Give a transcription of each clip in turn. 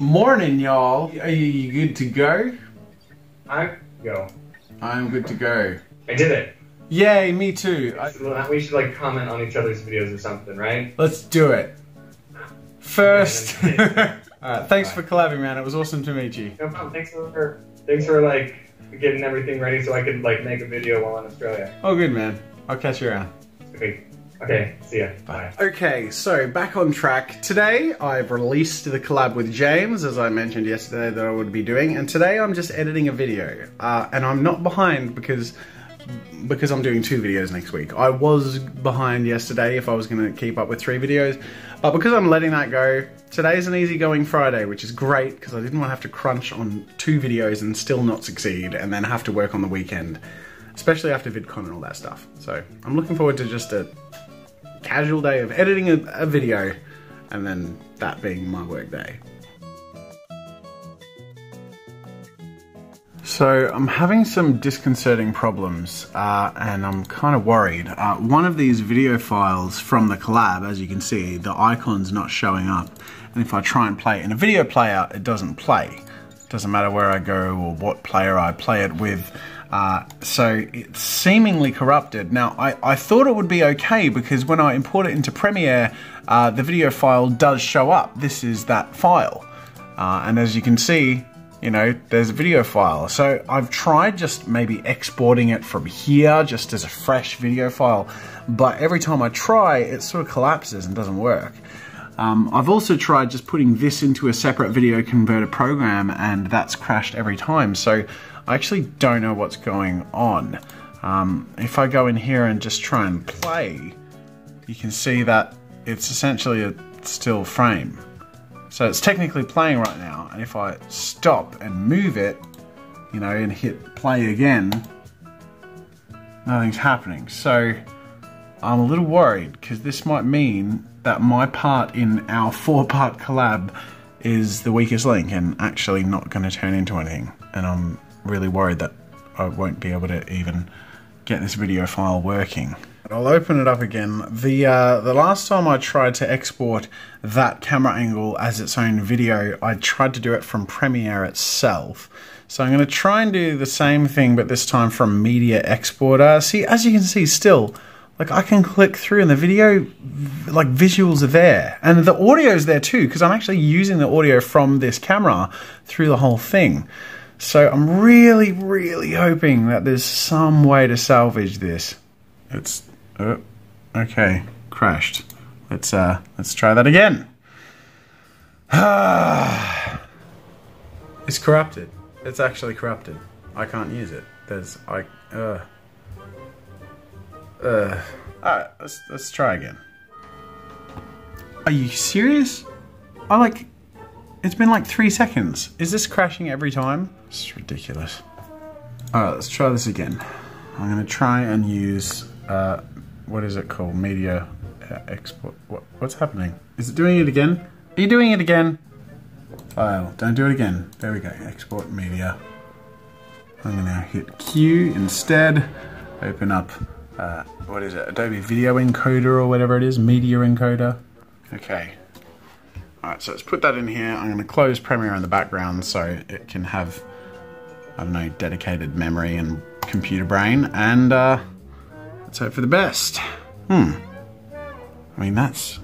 Morning, y'all. Are you good to go? I'm good to go. I did it. Yay, me too. We should like comment on each other's videos or something, right? Let's do it. First. Okay, Alright, thanks for collabing, man. It was awesome to meet you. No problem. Thanks for like getting everything ready so I could like make a video while in Australia. Oh, good, man. I'll catch you around. Okay, see ya. Bye. Okay, so back on track. Today I've released the collab with James, as I mentioned yesterday that I would be doing, and today I'm just editing a video. And I'm not behind because I'm doing 2 videos next week. I was behind yesterday if I was going to keep up with 3 videos, but because I'm letting that go, today's an easygoing Friday, which is great because I didn't want to have to crunch on 2 videos and still not succeed and then have to work on the weekend, especially after VidCon and all that stuff. So I'm looking forward to just a casual day of editing a video and then that being my work day. So I'm having some disconcerting problems and I'm kind of worried. One of these video files from the collab, as you can see, the icon's not showing up, and if I try and play it in a video player, it doesn't play. It doesn't matter where I go or what player I play it with. So it's seemingly corrupted. Now I thought it would be okay because when I import it into Premiere, the video file does show up. This is that file. And as you can see, you know, there's a video file. So I've tried just maybe exporting it from here just as a fresh video file, but every time I try, it sort of collapses and doesn't work. I've also tried just putting this into a separate video converter program and that's crashed every time. So I actually don't know what's going on. If I go in here and just try and play, you can see that it's essentially a still frame. So it's technically playing right now, and if I stop and move it, you know, and hit play again, nothing's happening. So I'm a little worried because this might mean that my part in our 4-part collab is the weakest link and actually not going to turn into anything. And I'm really worried that I won't be able to even get this video file working. I'll open it up again. The last time I tried to export that camera angle as its own video, I tried to do it from Premiere itself. So I'm going to try and do the same thing, but this time from Media Exporter. See, as you can see still, like I can click through and the video, like visuals are there. And the audio's there too, because I'm actually using the audio from this camera through the whole thing. So I'm really, really hoping that there's some way to salvage this. It's okay, crashed. Let's try that again. It's corrupted. It's actually corrupted. I can't use it. Alright, let's try again. Are you serious? It's been like 3 seconds. Is this crashing every time? It's ridiculous. Alright, let's try this again. I'm gonna try and use what is it called? Media export. What's happening? Is it doing it again? Are you doing it again? File. Don't do it again. There we go. Export media. I'm gonna hit Q instead. Open up what is it? Adobe Video Encoder or whatever it is. Media Encoder. Okay. Alright, so let's put that in here. I'm gonna close Premiere in the background so it can have, I don't know, dedicated memory and computer brain, and let's hope for the best. I mean, that's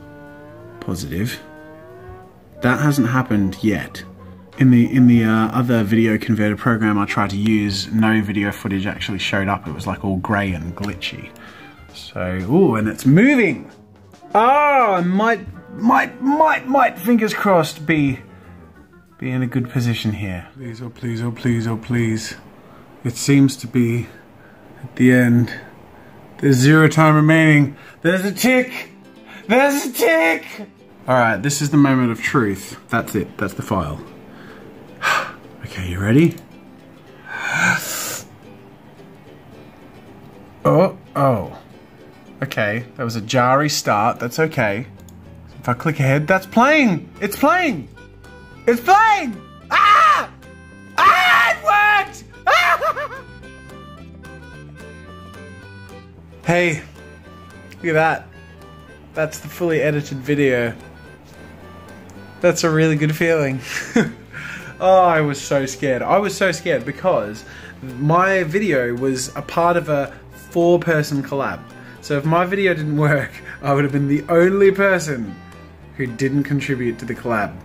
positive. That hasn't happened yet. In the other video converter program I tried to use, no video footage actually showed up. It was like all grey and glitchy. So, ooh, and it's moving. Oh, I might, fingers crossed, be in a good position here. Please, oh please, oh please, oh please. It seems to be at the end. There's 0 time remaining. There's a tick! There's a tick! Alright, this is the moment of truth. That's it. That's the file. Okay, you ready? Oh. Okay, that was a jarry start. That's okay. If I click ahead, that's playing! It's playing! It's playing! Ah! Ah! It worked! Ah! Hey, look at that. That's the fully edited video. That's a really good feeling. Oh, I was so scared. I was so scared because my video was a part of a 4-person collab. So if my video didn't work, I would have been the only person who didn't contribute to the collab.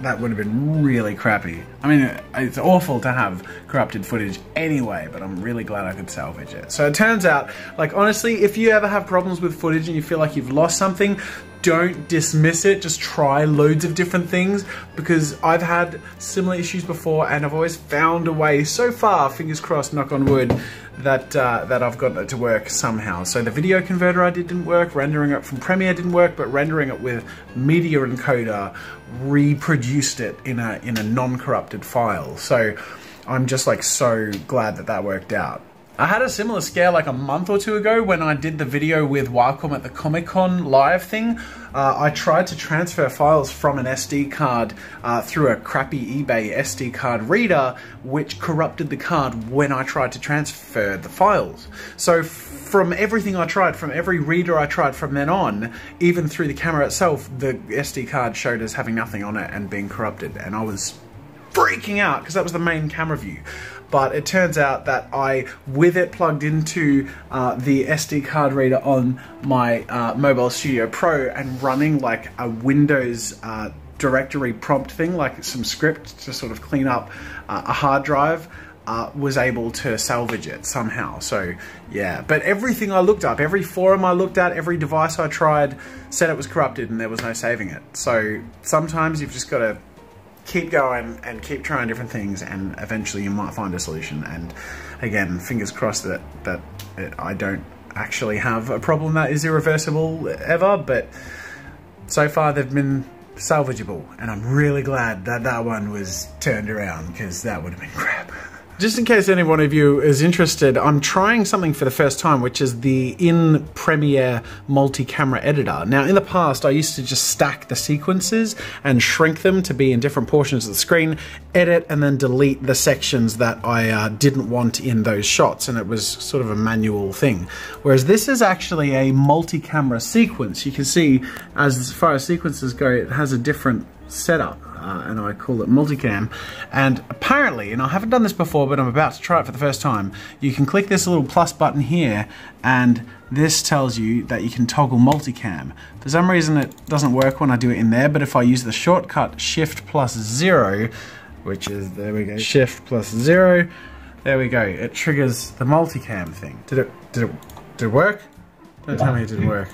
That would have been really crappy. I mean, it's awful to have corrupted footage anyway, but I'm really glad I could salvage it. So it turns out, like, honestly, if you ever have problems with footage and you feel like you've lost something, don't dismiss it. Just try loads of different things, because I've had similar issues before and I've always found a way so far, fingers crossed, knock on wood, that I've gotten it to work somehow. So the video converter I did didn't work, rendering it from Premiere didn't work, but rendering it with Media Encoder reproduced it in a non-corrupted file. So I'm just like so glad that that worked out. I had a similar scare like a month or two ago when I did the video with Wacom at the Comic-Con live thing. I tried to transfer files from an SD card through a crappy eBay SD card reader, which corrupted the card when I tried to transfer the files. So from everything I tried, from every reader I tried from then on, even through the camera itself, the SD card showed as having nothing on it and being corrupted. And I was freaking out because that was the main camera view. But it turns out that I, with it plugged into the SD card reader on my Mobile Studio Pro and running like a Windows directory prompt thing, like some script to sort of clean up a hard drive, was able to salvage it somehow. So yeah, but everything I looked up, every forum I looked at, every device I tried said it was corrupted and there was no saving it. So sometimes you've just got to keep going and keep trying different things, and eventually you might find a solution. And again, fingers crossed that I don't actually have a problem that is irreversible ever, but so far they've been salvageable, and I'm really glad that that one was turned around, because that would have been crap. Just in case any one of you is interested, I'm trying something for the first time, which is the in Premiere multi-camera editor. Now, in the past, I used to just stack the sequences and shrink them to be in different portions of the screen, edit, and then delete the sections that I didn't want in those shots, and it was sort of a manual thing. Whereas this is actually a multi-camera sequence. You can see, as far as sequences go, it has a different setup. And I call it multicam, and apparently, and I haven't done this before, but I'm about to try it for the first time, you can click this little plus button here, and this tells you that you can toggle multicam. For some reason it doesn't work when I do it in there, but if I use the shortcut Shift plus 0, which is, there we go, Shift plus 0, there we go, it triggers the multicam thing. Did it work? Don't tell me it didn't work.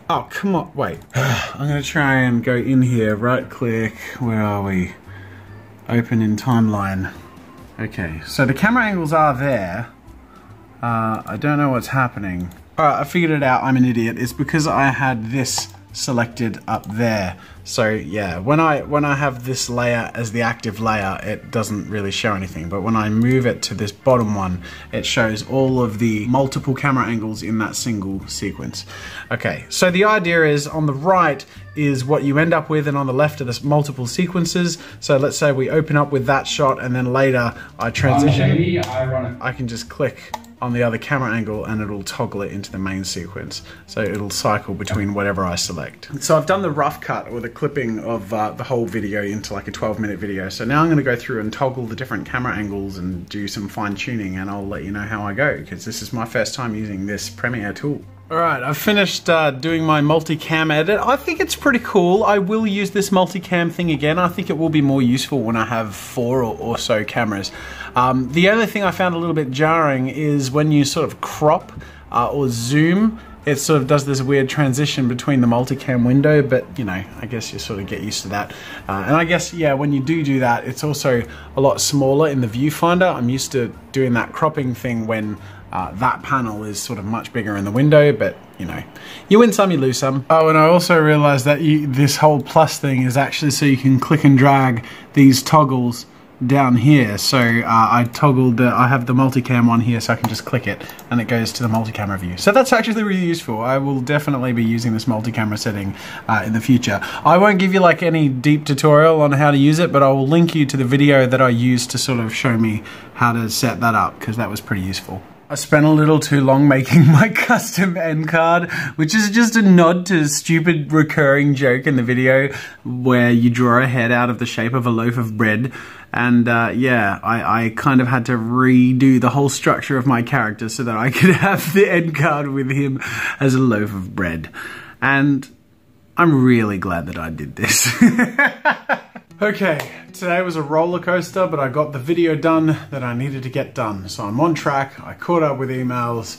Oh, come on, wait. I'm gonna try and go in here, right click, where are we? Open in timeline. Okay, so the camera angles are there. I don't know what's happening. Alright, I figured it out, I'm an idiot. It's because I had this selected up there. So yeah, when I have this layer as the active layer, it doesn't really show anything, but when I move it to this bottom one, it shows all of the multiple camera angles in that single sequence. Okay, so the idea is, on the right is what you end up with, and on the left are the multiple sequences. So let's say we open up with that shot, and then later I transition. I can just click on the other camera angle and it'll toggle it into the main sequence. So it'll cycle between whatever I select. So I've done the rough cut, or the clipping of the whole video into like a 12-minute video. So now I'm gonna go through and toggle the different camera angles and do some fine tuning, and I'll let you know how I go, because this is my first time using this Premiere tool. Alright, I've finished doing my multicam edit. I think it's pretty cool. I will use this multicam thing again. I think it will be more useful when I have 4 or so cameras. The only thing I found a little bit jarring is when you sort of crop or zoom, it sort of does this weird transition between the multicam window, but you know, I guess you sort of get used to that. And I guess, yeah, when you do that, it's also a lot smaller in the viewfinder. I'm used to doing that cropping thing when that panel is sort of much bigger in the window, but you know, you win some, you lose some. Oh, and I also realized that this whole plus thing is actually so you can click and drag these toggles down here. So I toggled, I have the multicam one here, so I can just click it and it goes to the multi-camera view. So that's actually really useful. I will definitely be using this multi-camera setting in the future. I won't give you like any deep tutorial on how to use it, but I will link you to the video that I used to sort of show me how to set that up, because that was pretty useful. I spent a little too long making my custom end card, which is just a nod to a stupid recurring joke in the video where you draw a head out of the shape of a loaf of bread. And yeah, I kind of had to redo the whole structure of my character so that I could have the end card with him as a loaf of bread. And I'm really glad that I did this. Okay, today was a roller coaster, but I got the video done that I needed to get done. So I'm on track, I caught up with emails.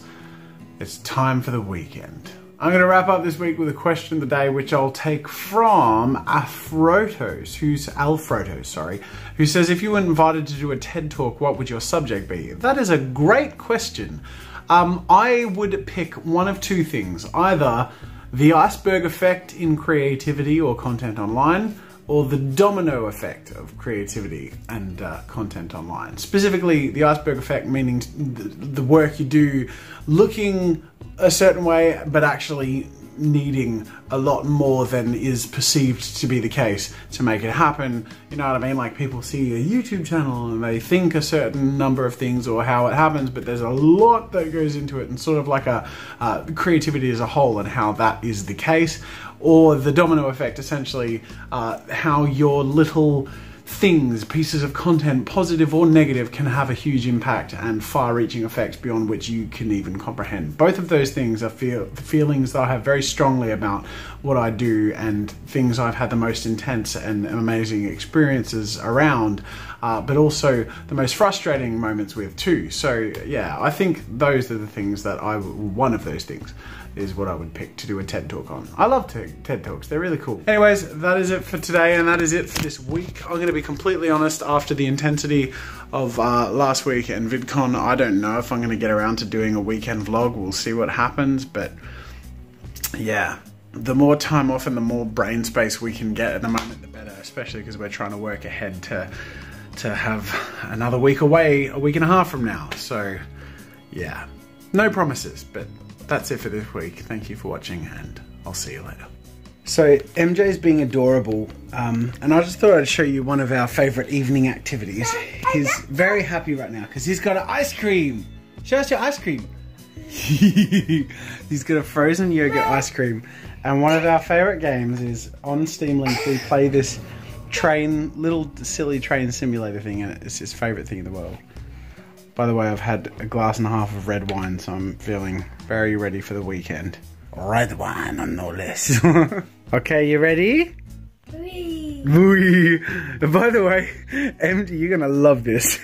It's time for the weekend. I'm going to wrap up this week with a question of the day, which I'll take from Alfrotos, who says, if you were invited to do a TED Talk, what would your subject be? That is a great question. I would pick one of two things, either the iceberg effect in creativity or content online, or the domino effect of creativity and content online. Specifically, the iceberg effect meaning the work you do looking a certain way, but actually needing a lot more than is perceived to be the case to make it happen. You know what I mean? Like, people see a YouTube channel and they think a certain number of things or how it happens, but there's a lot that goes into it, and sort of like a creativity as a whole and how that is the case. Or the domino effect, essentially, how your little things, pieces of content, positive or negative, can have a huge impact and far-reaching effects beyond which you can even comprehend. Both of those things are feelings that I have very strongly about what I do, and things I've had the most intense and amazing experiences around, but also the most frustrating moments with too. So yeah, I think those are the things that one of those things is what I would pick to do a TED Talk on. I love TED Talks, they're really cool. Anyways, that is it for today, and that is it for this week. I'm gonna be completely honest, after the intensity of last week and VidCon, I don't know if I'm gonna get around to doing a weekend vlog. We'll see what happens, but yeah, the more time off and the more brain space we can get at the moment, the better, especially because we're trying to work ahead to have another week away, a week and a half from now. So yeah, no promises, but that's it for this week. Thank you for watching, and I'll see you later. So MJ's being adorable, and I just thought I'd show you one of our favourite evening activities. He's very happy right now because he's got an ice cream. Show us your ice cream. He's got a frozen yogurt ice cream, and one of our favourite games is on Steam Link. We play this little silly train simulator thing, and it's his favourite thing in the world. By the way, I've had a glass and a half of red wine, so I'm feeling very ready for the weekend. Red wine, no less. Okay, you ready? Wee. Wee. By the way, MJ, you're gonna love this.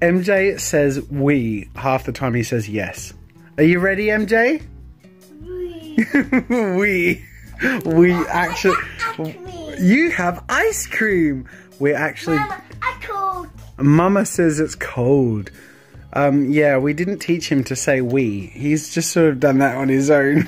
MJ says we half the time he says yes. Are you ready, MJ? Wee. We actually... You have ice cream! We're actually... Mama, I'm cold. Mama says it's cold. Yeah, we didn't teach him to say we. He's just sort of done that on his own.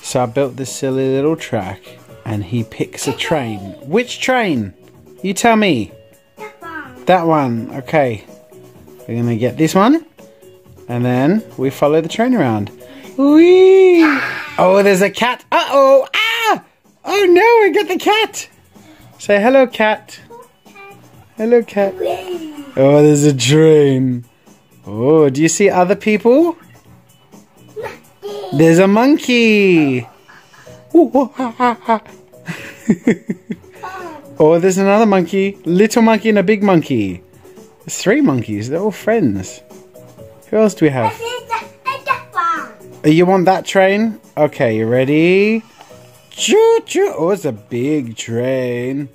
So I built this silly little track, and he picks a train. Which train? You tell me. That one. That one, okay. We're gonna get this one, and then we follow the train around. Whee! Oh, there's a cat. Uh-oh! Ah! Oh no, I got the cat! Say hello, cat. Hello, cat. Wee. Oh, there's a train. Oh, do you see other people? There's a monkey. Oh, there's another monkey. Little monkey and a big monkey. There's 3 monkeys. They're all friends. Who else do we have? That one. Oh, you want that train? Okay, you ready? Choo choo. Oh, it's a big train.